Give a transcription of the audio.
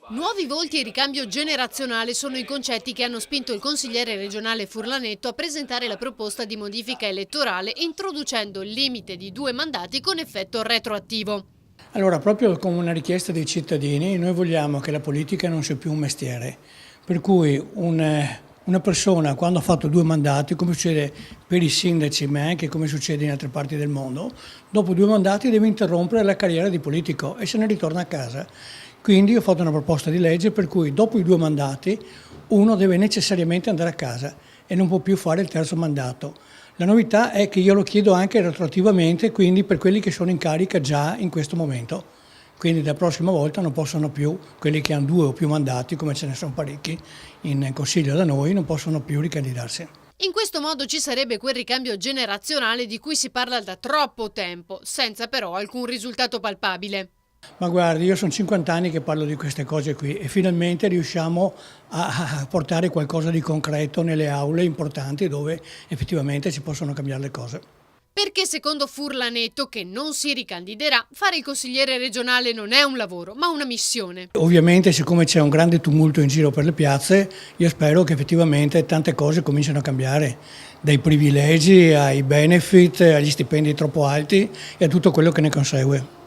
Nuovi volti e ricambio generazionale sono i concetti che hanno spinto il consigliere regionale Furlanetto a presentare la proposta di modifica elettorale introducendo il limite di 2 mandati con effetto retroattivo. Allora, proprio come una richiesta dei cittadini, noi vogliamo che la politica non sia più un mestiere, per cui una persona quando ha fatto 2 mandati, come succede per i sindaci ma anche come succede in altre parti del mondo, dopo 2 mandati deve interrompere la carriera di politico e se ne ritorna a casa. Quindi ho fatto una proposta di legge per cui dopo i 2 mandati uno deve necessariamente andare a casa e non può più fare il terzo mandato. La novità è che io lo chiedo anche retroattivamente, quindi per quelli che sono in carica già in questo momento. Quindi dalla prossima volta non possono più, quelli che hanno 2 o più mandati, come ce ne sono parecchi in consiglio da noi, non possono più ricandidarsi. In questo modo ci sarebbe quel ricambio generazionale di cui si parla da troppo tempo, senza però alcun risultato palpabile. Ma guardi, io sono 50 anni che parlo di queste cose qui e finalmente riusciamo a portare qualcosa di concreto nelle aule importanti dove effettivamente si possono cambiare le cose. Perché secondo Furlanetto, che non si ricandiderà, fare il consigliere regionale non è un lavoro, ma una missione. Ovviamente, siccome c'è un grande tumulto in giro per le piazze, io spero che effettivamente tante cose cominciano a cambiare, dai privilegi ai benefit, agli stipendi troppo alti e a tutto quello che ne consegue.